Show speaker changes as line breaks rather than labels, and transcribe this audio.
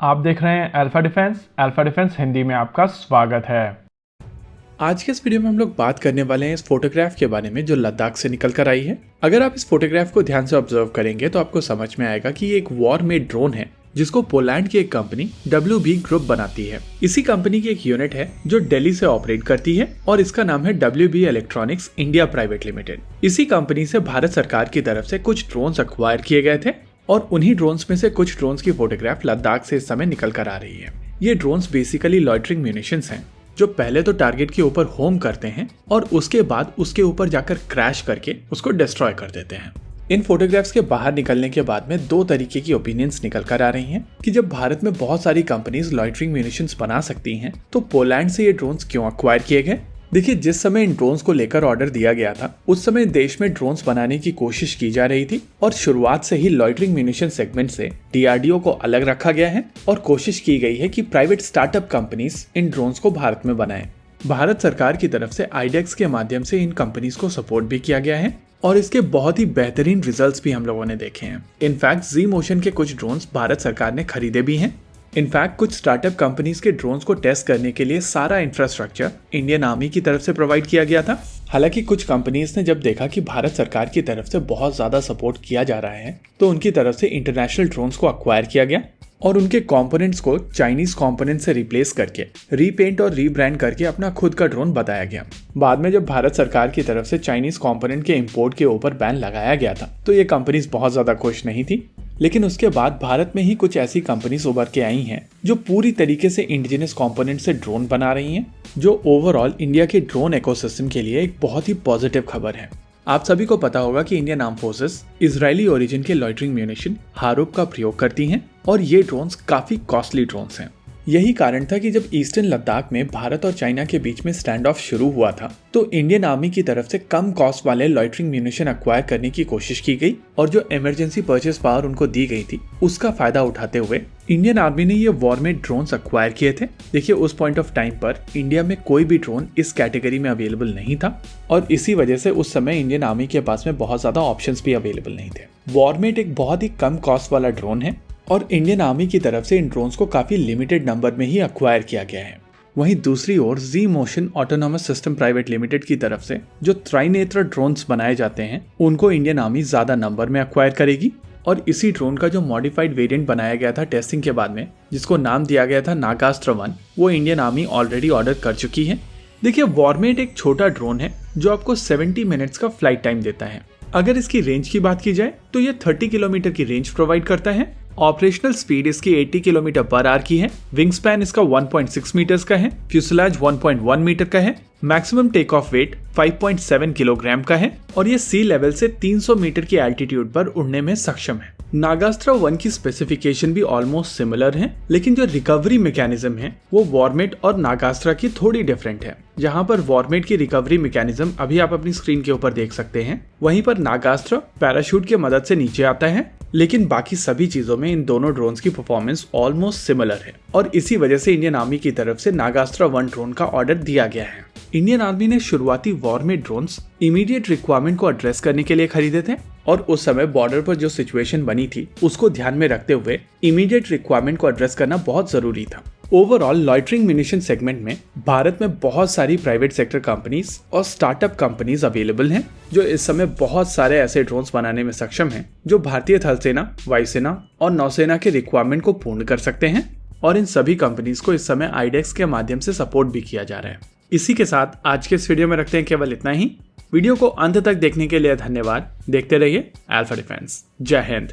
आप देख रहे हैं अल्फा डिफेंस हिंदी में आपका स्वागत है।
आज के इस वीडियो में हम लोग बात करने वाले हैं इस फोटोग्राफ के बारे में जो लद्दाख से निकल कर आई है। अगर आप इस फोटोग्राफ को ध्यान से ऑब्जर्व करेंगे तो आपको समझ में आएगा कि ये एक वॉर मेड ड्रोन है जिसको पोलैंड की एक कंपनी WB ग्रुप बनाती है। इसी कंपनी की एक यूनिट है जो दिल्ली से ऑपरेट करती है और इसका नाम है WB electronics India private limited. इसी कंपनी से भारत सरकार की तरफ से कुछ ड्रोन्स अक्वायर किए गए थे और उन्हीं ड्रोन्स में से कुछ ड्रोन्स की फोटोग्राफ लद्दाख से इस समय निकल कर आ रही है। ये ड्रोन्स बेसिकली लॉइटरिंग म्यूनिशंस हैं जो पहले तो टारगेट के ऊपर होम करते हैं और उसके बाद उसके ऊपर जाकर क्रैश करके उसको डिस्ट्रॉय कर देते हैं। इन फोटोग्राफ्स के बाहर निकलने के बाद में दो तरीके की ओपिनियंस निकल कर आ रही हैं कि जब भारत में बहुत सारी कंपनीज लॉइटरिंग म्यूनिशंस बना सकती हैं तो पोलैंड से ये ड्रोन्स क्यों अक्वायर किए गए। देखिए, जिस समय इन ड्रोन्स को लेकर ऑर्डर दिया गया था उस समय देश में ड्रोन्स बनाने की कोशिश की जा रही थी और शुरुआत से ही लॉइटरिंग म्यूनिशन सेगमेंट से DRDO को अलग रखा गया है और कोशिश की गई है कि private startup companies in drones को भारत में बनाएं। भारत सरकार की तरफ से IDEX के माध्यम से इन कंपनीज को सपोर्ट भी किया गया है और इसके बहुत ही बेहतरीन रिजल्ट्स भी हम लोगों ने देखे हैं। इनफैक्ट जी मोशन के कुछ ड्रोन्स भारत सरकार ने खरीदे भी हैं। इनफैक्ट कुछ स्टार्टअप कंपनीज के ड्रोन्स को टेस्ट करने के लिए सारा इंफ्रास्ट्रक्चर इंडियन आर्मी की तरफ से प्रोवाइड किया गया था। हालांकि कुछ कंपनीज ने जब देखा कि भारत सरकार की तरफ से बहुत ज्यादा सपोर्ट किया जा रहा है तो उनकी तरफ से इंटरनेशनल ड्रोन्स को अक्वायर किया गया और उनके कंपोनेंट्स को चाइनीज कंपोनेंट से रिप्लेस करके रीपेंट और रीब्रांड करके अपना खुद का ड्रोन बताया गया। बाद में जब भारत सरकार की तरफ से चाइनीज कंपोनेंट के इंपोर्ट के ऊपर बैन लगाया गया था तो ये कंपनीज बहुत ज्यादा खुश नहीं थी, लेकिन उसके बाद भारत में ही कुछ ऐसी कंपनीज उभर के आई हैं जो पूरी तरीके से इंडिजिनस कंपोनेंट से ड्रोन बना रही हैं, जो ओवरऑल इंडिया के ड्रोन इकोसिस्टम के लिए एक बहुत ही पॉजिटिव खबर है। आप सभी को पता होगा कि Indian arm forces Israeli origin के लॉइटरिंग म्यूनिशन हारूप का प्रयोग करती हैं और ये ड्रोन्स काफी कॉस्टली ड्रोन्स हैं। यही कारण था कि जब ईस्टर्न लद्दाख में भारत और चाइना के बीच में स्टैंड ऑफ शुरू हुआ था तो इंडियन आर्मी की तरफ से कम कॉस्ट वाले लॉइटरिंग म्यूनिशन अक्वायर करने की कोशिश की गई और जो इमरजेंसी परचेस पावर उनको दी गई थी उसका फायदा उठाते हुए इंडियन आर्मी ने ये वॉर मेड ड्रोन्स अक्वायर किए थे। देखिए, उस पॉइंट ऑफ टाइम पर इंडिया में कोई भी ड्रोन इस कैटेगरी में अवेलेबल नहीं था और इसी वजह से उस समय इंडियन आर्मी के पास में बहुत ज्यादा ऑप्शंस भी अवेलेबल नहीं थे। वॉर मेड एक बहुत ही कम कॉस्ट वाला ड्रोन है और इंडियन आर्मी की तरफ से इन ड्रोन्स को काफी लिमिटेड नंबर में ही अक्वायर किया गया है। वहीं दूसरी ओर G motion autonomous system private limited की तरफ से जो त्रिनेत्र ड्रोन्स बनाए जाते हैं उनको इंडियन आर्मी ज्यादा नंबर में अक्वायर करेगी और इसी ड्रोन का जो मॉडिफाइड वेरिएंट बनाया गया था टेस्टिंग के बाद में, जिसको नाम दिया गया था नागास्त्र 1, वो इंडियन आर्मी ऑलरेडी ऑर्डर कर चुकी है। देखिए, वॉरमेट एक छोटा ड्रोन है जो आपको 70 मिनट्स का फ्लाइट टाइम देता है। अगर इसकी रेंज की बात की जाए तो ये 30 किलोमीटर की रेंज प्रोवाइड करता है। ऑपरेशनल स्पीड इसकी 80 किलोमीटर पर आवर की है। विंग स्पैन इसका 1.6 मीटर्स का है। फ्यूसलाज 1.1 मीटर का है। Maximum take off weight 5.7 kilogram का है और ये सी लेवल से 300 मीटर की एल्टीट्यूड पर उड़ने में सक्षम है। नागास्त्र 1 की स्पेसिफिकेशन भी ऑलमोस्ट सिमिलर है, लेकिन जो रिकवरी मैकेनिज्म है वो वॉरमेट और नागास्त्र की थोड़ी डिफरेंट है। जहां पर वॉरमेट की रिकवरी मैकेनिज्म अभी आप अपनी स्क्रीन के ऊपर देख सकते हैं, वहीं पर नागास्त्र पैराशूट की मदद से नीचे आता है। लेकिन बाकी सभी चीजों में इन दोनों ड्रोन्स की परफॉर्मेंस ऑलमोस्ट सिमिलर है और इसी वजह से इंडियन आर्मी की तरफ से नागास्त्र 1 ड्रोन का ऑर्डर दिया गया है। इंडियन आर्मी ने शुरुआती वॉरमेट ड्रोन्स इमीडिएट रिक्वायरमेंट को एड्रेस करने के लिए खरीदे थे और उस समय बॉर्डर पर जो सिचुएशन बनी थी उसको ध्यान में रखते हुए इमीडिएट रिक्वायरमेंट को एड्रेस करना बहुत जरूरी था। ओवरऑल लॉइटरिंग म्यूनिशन सेगमेंट में भारत में बहुत सारी प्राइवेट सेक्टर कंपनीज और स्टार्टअप कंपनीज अवेलेबल हैं जो इस समय बहुत सारे ऐसे ड्रोन्स बनाने में सक्षम हैं जो भारतीय थल सेना, वायुसेना और नौसेना के रिक्वायरमेंट को पूर्ण कर सकते हैं और इन सभी कंपनीज को इस समय IDEX के माध्यम से सपोर्ट भी किया जा रहा है। इसी के साथ आज के इस वीडियो में रखते हैं केवल इतना ही। वीडियो को अंत तक देखने के लिए धन्यवाद। देखते रहिए अल्फा डिफेंस। जय हिंद।